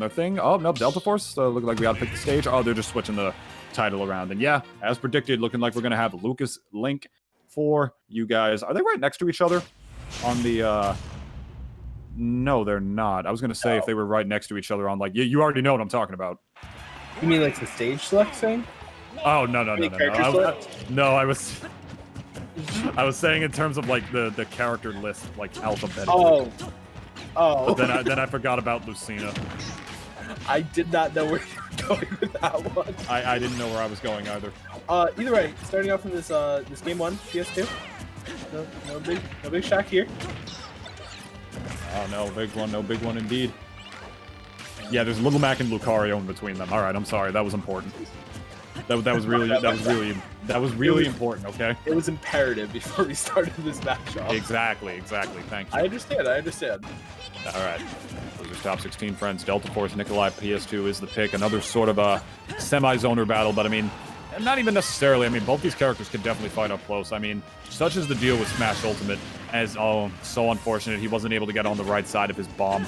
their thing. Oh, no, DELTAFORCE. Looking like we got to pick the stage. Oh, they're just switching the title around. And yeah, as predicted, looking like we're going to have Lucas Link for you guys. Are they right next to each other on the... No, they're not. I was going to say if they were right next to each other on, like, you already know what I'm talking about. You mean like the stage select thing? Oh, no. I was saying in terms of, like, the character list, like, alphabetically. Oh. But then I forgot about Lucina. I did not know where you were going with that one. I didn't know where I was going either. Either way, starting off from this this game 1 PS2. No big shock here. Oh no, big one, no big one indeed. Yeah, there's Little Mac and Lucario in between them. All right, I'm sorry, that was important. That was really important. Okay. It was imperative before we started this matchup. Exactly. Thank you. I understand. All right. Those are top 16 friends. DELTAFORCE, Nikolai, PS2 is the pick. Another sort of a semi-zoner battle, but I mean, not even necessarily. I mean, both these characters could definitely fight up close. I mean, such is the deal with SmashUltimate. As so unfortunate, he wasn't able to get on the right side of his bomb.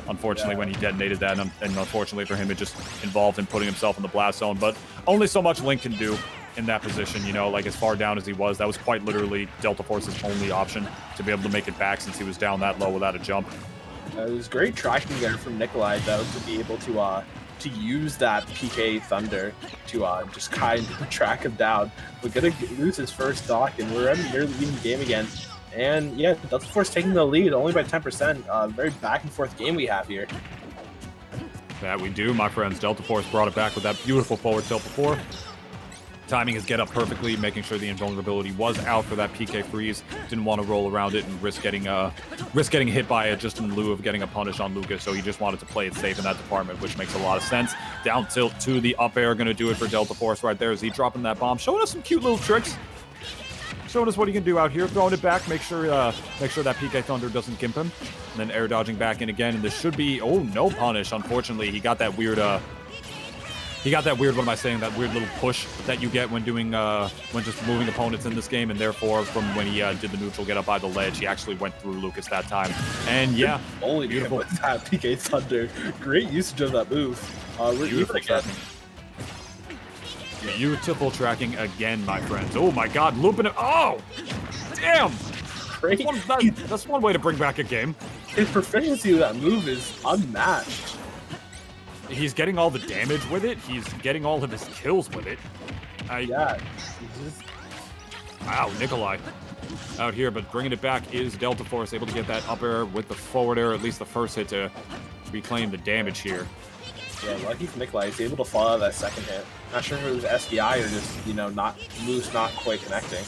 Unfortunately, when he detonated that, and unfortunately for him, it just involved in putting himself in the blast zone. But only so much Link can do in that position, you know, like as far down as he was. That was quite literally DELTAFORCE's only option to be able to make it back since he was down that low without a jump. It was great tracking there from Nikolai, though, to be able to use that PK Thunder to just kind of track him down. We're gonna lose his first stock, and we're nearly leading the game again. And yeah, DELTAFORCE taking the lead only by 10%. Very back and forth game we have here. That we do, my friends. DELTAFORCE brought it back with that beautiful forward tilt before. Timing his get up perfectly, making sure the invulnerability was out for that PK freeze. Didn't want to roll around it and risk getting hit by it just in lieu of getting a punish on Lucas. So he just wanted to play it safe in that department, which makes a lot of sense. Down tilt to the up air, going to do it for DELTAFORCE right there. Is he dropping that bomb? Showing us some cute little tricks. Showing us what he can do out here. Throwing it back. Make sure that PK Thunder doesn't gimp him. And then air dodging back in again. And this should be, oh, no punish. Unfortunately, he got that weird, what am I saying? That weird little push that you get when doing, when just moving opponents in this game. And therefore, from when he did the neutral get up by the ledge, he actually went through Lucas that time. And yeah, only beautiful with that PK Thunder. Great usage of that move. Beautiful tracking. Beautiful tracking again, my friends. Oh my God, looping it. Oh, damn. Great. That's one way to bring back a game. His proficiency with that move is unmatched. He's getting all the damage with it. He's getting all of his kills with it. Wow, Nikolai out here, but bringing it back is DELTAFORCE, able to get that up air with the forward air, at least the first hit to reclaim the damage here. Yeah, lucky for Nikolai, he's able to fall out of that second hit. Not sure if it was SDI or just, you know, not loose, not quite connecting.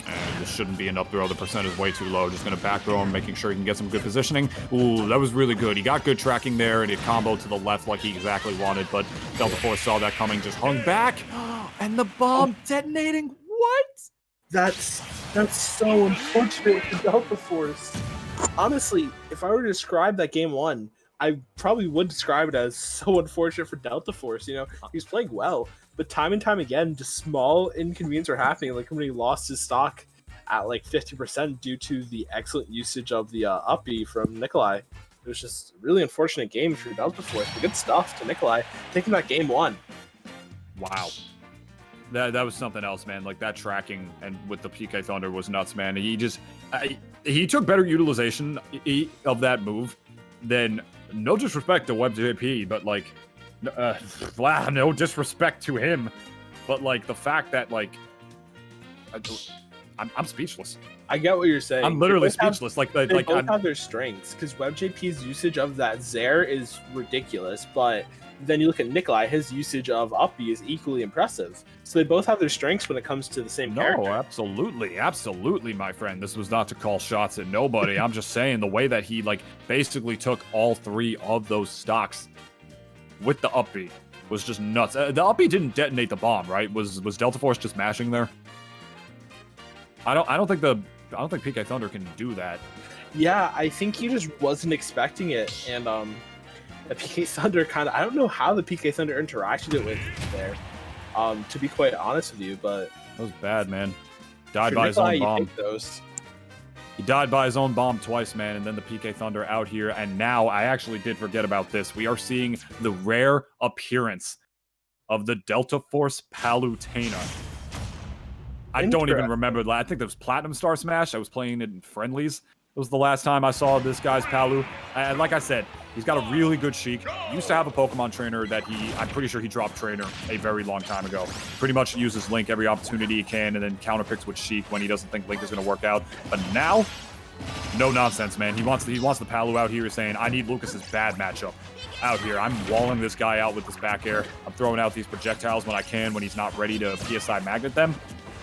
And this shouldn't be an up throw. The percent is way too low. Just going to back throw him, making sure he can get some good positioning. Ooh, that was really good. He got good tracking there, and it comboed to the left like he exactly wanted, but DELTAFORCE saw that coming, just hung back. And the bomb detonating. What? That's so unfortunate for DELTAFORCE. Honestly, if I were to describe that game 1, I probably would describe it as so unfortunate for DELTAFORCE. You know, he's playing well, but time and time again, just small inconveniences are happening. Like when he lost his stock at like 50% due to the excellent usage of the up B from Nikolai. It was just a really unfortunate game for DELTAFORCE. But good stuff to Nikolai, taking that game 1. Wow. That was something else, man. Like that tracking and with the PK Thunder was nuts, man. He took better utilization of that move than, no disrespect to WebJP, but like, wow, no disrespect to him, but like the fact that like, I'm speechless. I get what you're saying. I'm literally speechless. They both have their strengths, because WebJP's usage of that Zair is ridiculous, but then you look at Nikolai, his usage of up B is equally impressive. So they both have their strengths when it comes to the same character. No, absolutely, my friend. This was not to call shots at nobody. I'm just saying the way that he like basically took all 3 of those stocks with the up B was just nuts. The up B didn't detonate the bomb, right? Was DELTAFORCE just mashing there? I don't think PK Thunder can do that. Yeah, I think he just wasn't expecting it, and the PK Thunder I don't know how the PK Thunder interacted with there, to be quite honest with you, but... That was bad, man. Died by his own bomb. He died by his own bomb twice, man, and then the PK Thunder out here. And now, I actually did forget about this. We are seeing the rare appearance of the Delta Force Palutena. I don't even remember. I think that was Platinum Star Smash. I was playing it in friendlies. It was the last time I saw this guy's Palu. And like I said, he's got a really good Sheik. He used to have a Pokemon trainer that I'm pretty sure he dropped trainer a very long time ago. Pretty much uses Link every opportunity he can and then counterpicks with Sheik when he doesn't think Link is going to work out. But now, no nonsense, man. He wants the Palu out here saying, I need Lucas's bad matchup out here. I'm walling this guy out with this back air. I'm throwing out these projectiles when I can when he's not ready to PSI magnet them.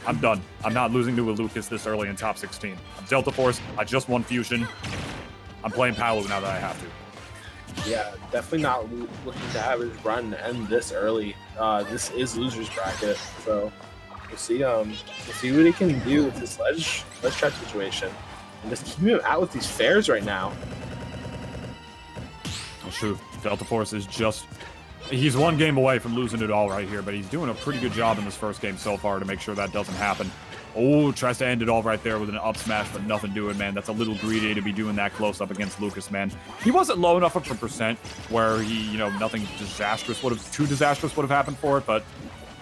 I'm done. I'm not losing to a Lucas this early in top 16. I'm Delta Force. I just won Fusion. I'm playing Palu now that I have to. Yeah, definitely not looking to have his run end this early. This is loser's bracket, so we'll see what he can do with this ledge trap situation, and just keep him out with these fairs right now. That's true. Delta Force is just. He's one game away from losing it all right here, but he's doing a pretty good job in this first game so far to make sure that doesn't happen. Oh, tries to end it all right there with an up smash, but nothing doing, man. That's a little greedy to be doing that close up against Lucas, man. He wasn't low enough of a percent where he, nothing too disastrous would have happened for it, but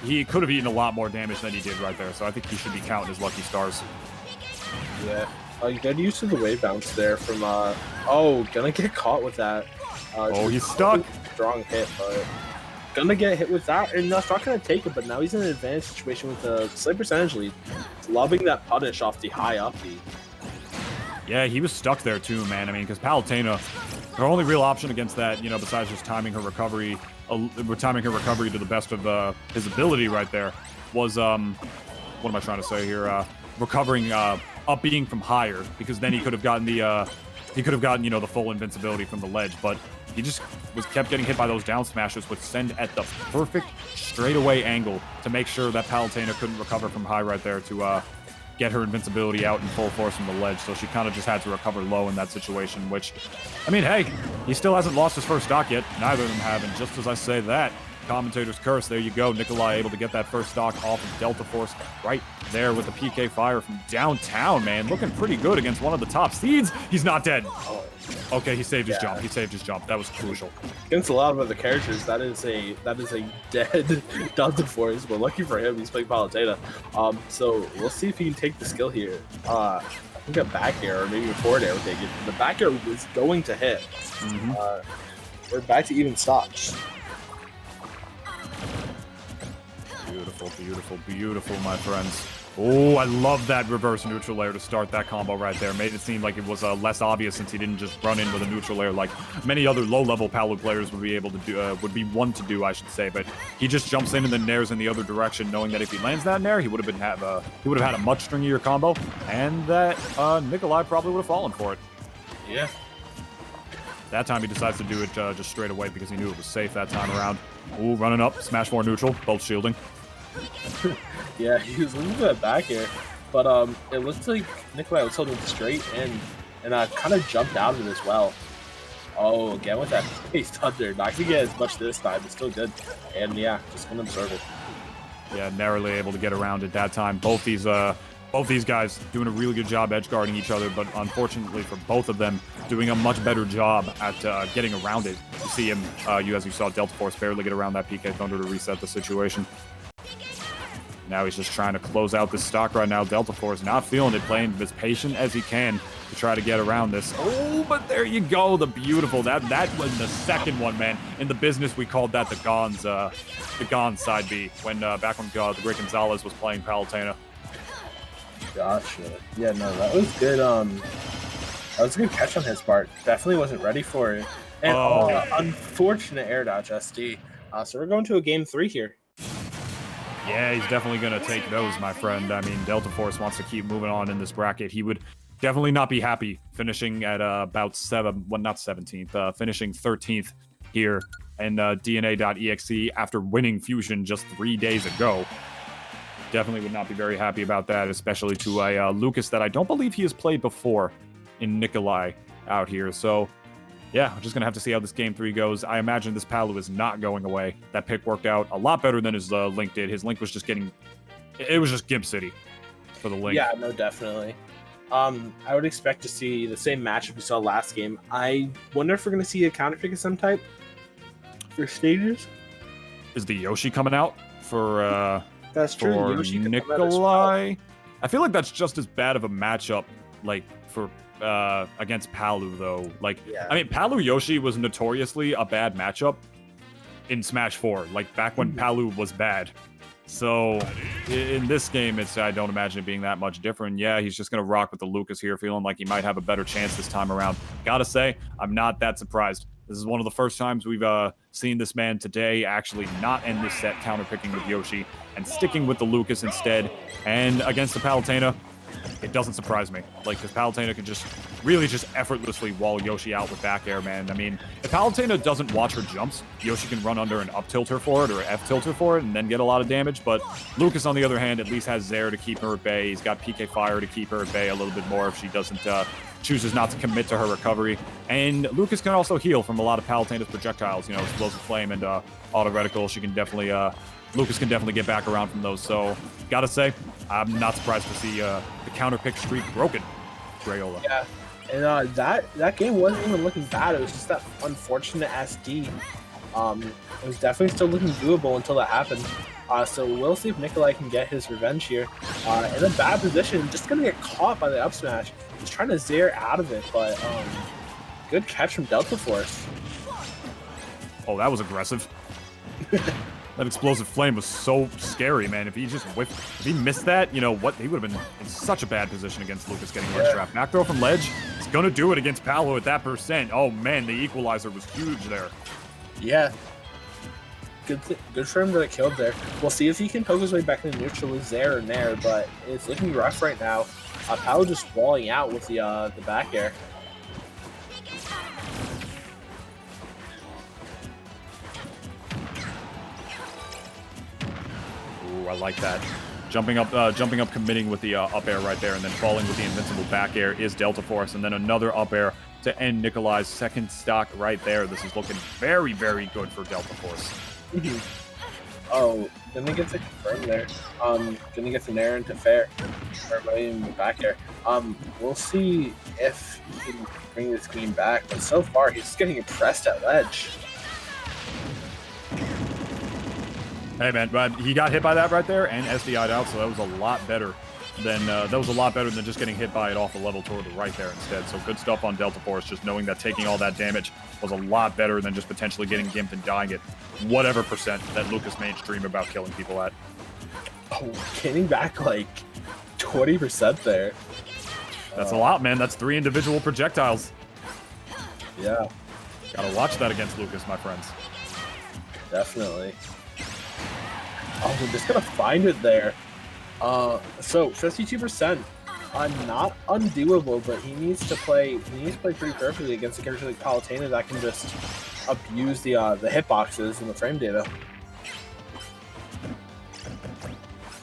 he could have eaten a lot more damage than he did right there, so I think he should be counting his lucky stars. Yeah. Good use of the wave bounce there from, gonna get caught with that. He's stuck. Strong hit, but gonna get hit with that, and that's not gonna take it, but now he's in an advantage situation with a slight percentage lead. Loving that punish off the high up B. Yeah, he was stuck there too, man. I mean, because Palutena, her only real option against that, besides just timing her recovery to the best of his ability right there, was, what am I trying to say here? Recovering, up being from higher, because then he could have gotten the, the full invincibility from the ledge, but he just kept getting hit by those down smashes, which send at the perfect straightaway angle to make sure that Palutena couldn't recover from high right there to get her invincibility out in full force from the ledge. So she kind of just had to recover low in that situation, which, I mean, hey, he still hasn't lost his first stock yet. Neither of them have, and just as I say that, commentator's curse, there you go. Nikolai able to get that first stock off of Delta Force right there with the PK fire from downtown, man. Looking pretty good against one of the top seeds. He's not dead. Okay, he saved his jump. He saved his jump. That was crucial. Against a lot of other characters, that is a dead Delta Force, but lucky for him, he's playing Palutena. So we'll see if he can take the skill here. I think a back air or maybe a forward air would take it. The back air is going to hit. We're back to even stocks. Beautiful, beautiful, beautiful, my friends. Oh, I love that reverse neutral air to start that combo right there. Made it seem like it was less obvious since he didn't just run in with a neutral air like many other low-level Palu players would be able to do, I should say. But he just jumps in and then nairs in the other direction, knowing that if he lands that nair, he would have had a much stringier combo, and that Nikolai probably would have fallen for it. Yeah. That time he decides to do it just straight away because he knew it was safe that time around. Ooh, running up, smash 4 neutral, both shielding. Yeah, he was looking for that back air, but it looks like Nikolai was holding straight in and kind of jumped out of it as well. Oh, again with that Space Thunder. Not gonna get as much this time, but still good. And yeah, just gonna absorb it. Yeah, narrowly able to get around it that time. Both these guys doing a really good job edge guarding each other, but unfortunately for both of them, doing a much better job at getting around it. You see him, as you saw, Delta Force barely get around that PK Thunder to reset the situation. Now he's just trying to close out this stock right now. Delta Force not feeling it, playing as patient as he can to try to get around this. Oh, but there you go, the beautiful. That was the second one, man. In the business, we called that the Gons side B, when back when the Great Gonzalez was playing Palutena. Gotcha. Yeah, no, that was good. That was a good catch on his part. Definitely wasn't ready for it. And unfortunate air dodge SD. So we're going to a game 3 here. Yeah, he's definitely going to take those, my friend. I mean, Delta Force wants to keep moving on in this bracket. He would definitely not be happy finishing at about finishing 13th here in DNA.exe after winning Fusion just 3 days ago. Definitely would not be very happy about that, especially to a Lucas that I don't believe he has played before in Nikolai out here. So yeah, we're just going to have to see how this game 3 goes. I imagine this Palu is not going away. That pick worked out a lot better than his Link did. His Link was just it was just Gimp City for the Link. Yeah, no, definitely. I would expect to see the same matchup we saw last game. I wonder if we're going to see a counter pick of some type for stages. Is the Yoshi coming out for That's true. for Yoshi could come out as Nikolai? I feel like that's just as bad of a matchup, like for against Palu though. Like, Yeah. I mean, Palu Yoshi was notoriously a bad matchup in Smash 4, like back when Palu was bad. So in this game, I don't imagine it being that much different. Yeah, he's just gonna rock with the Lucas here, feeling like he might have a better chance this time around. Gotta say, I'm not that surprised. This is one of the first times we've seen this man today actually not end this set counterpicking with Yoshi and sticking with the Lucas instead. And against the Palutena, it doesn't surprise me. Like, because Palutena can just really just effortlessly wall Yoshi out with back air, man. I mean, if Palutena doesn't watch her jumps, Yoshi can run under and up tilt her for it or F tilt her for it and then get a lot of damage. But Lucas, on the other hand, at least has Zair to keep her at bay. He's got PK Fire to keep her at bay a little bit more if she doesn't chooses not to commit to her recovery. And Lucas can also heal from a lot of Palutena's projectiles, you know, Explosive Flame and Auto Reticle. She can definitely, Lucas can definitely get back around from those. So, gotta say, I'm not surprised to see the counter pick streak broken. Grayola. Yeah, and that game wasn't even looking bad. It was just that unfortunate SD. It was definitely still looking doable until that happened. So we'll see if Nikolai can get his revenge here. In a bad position, just gonna get caught by the up smash. He's trying to Zair out of it, but good catch from DELTAFORCE. Oh, that was aggressive. That Explosive Flame was so scary, man. If he just whiffed, if he missed that, you know what? He would have been in such a bad position against Lucas getting ledge trap. Back throw from ledge. He's gonna do it against Palu at that percent. Oh man, the equalizer was huge there. Yeah. Good for him to get killed there. We'll see if he can poke his way back into neutral with Zair and there, but it's looking rough right now. Palu just walling out with the back air. Ooh, I like that. Jumping up, committing with the up air right there, and then falling with the invincible back air is DELTAFORCE, and then another up air to end Nikolai's second stock right there. This is looking very, very good for DELTAFORCE. Oh, didn't get to confirm there. Didn't get the nair into fair. Or in the back air. We'll see if he can bring this game back, but so far he's just getting impressed at ledge. Hey man, but he got hit by that right there and SDI'd out, so that was a lot better than just getting hit by it off the level toward the right there instead. So good stuff on DELTAFORCE, just knowing that taking all that damage was a lot better than just potentially getting gimped and dying at whatever percent that Lucas made stream about killing people at. Oh, getting back like 20% there. That's a lot, man. That's 3 individual projectiles. Yeah. Gotta watch that against Lucas, my friends. Definitely. Oh, we're just gonna find it there. So 52%, not undoable, but he needs to play pretty perfectly against a character like Palutena that can just abuse the hitboxes and the frame data.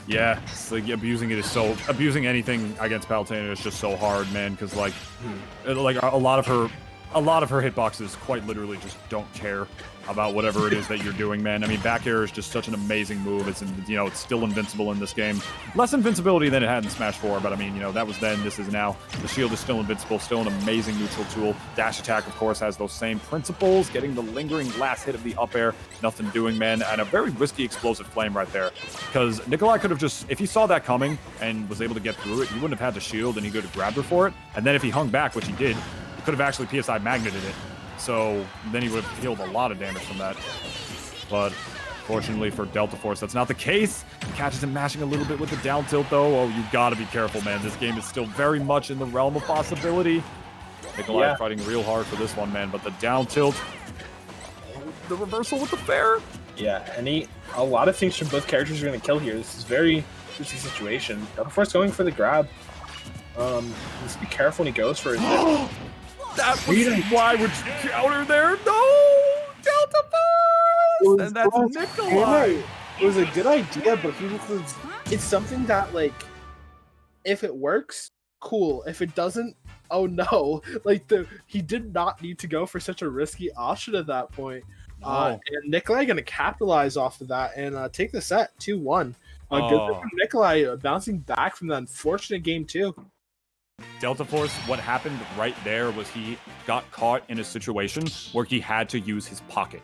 Yeah, it's like abusing anything against Palutena is just so hard, man. Because like a lot of her hitboxes quite literally just don't care about whatever it is that you're doing, man. I mean, back air is just such an amazing move. It's it's still invincible in this game. Less invincibility than it had in Smash 4, but I mean, that was then, this is now. The shield is still invincible, still an amazing neutral tool. Dash attack, of course, has those same principles. Getting the lingering last hit of the up air, nothing doing, man. And a very risky explosive flame right there. Because Nikolai could have just, if he saw that coming and was able to get through it, he wouldn't have had to shield and he could have grabbed her for it. And then if he hung back, which he did, he could have actually PSI magneted it. So then he would have healed a lot of damage from that. But fortunately for DELTAFORCE, that's not the case. He catches him mashing a little bit with the down tilt, though. Oh, you gotta be careful, man. This game is still very much in the realm of possibility. Nikolai fighting real hard for this one, man. But the down tilt, the reversal with the fair. Yeah, and a lot of things from both characters are going to kill here. This is a very risky situation. DELTAFORCE going for the grab. Let's be careful when he goes for it. That was why would you counter there? No! DELTAFORCE! And that's Nikolai! It was a good idea, but it's something that, like, if it works, cool. If it doesn't, oh no. Like, he did not need to go for such a risky option at that point. And Nikolai going to capitalize off of that and take the set 2-1. Good for Nikolai bouncing back from that unfortunate game 2. Delta Force, what happened right there was he got caught in a situation where he had to use his pocket.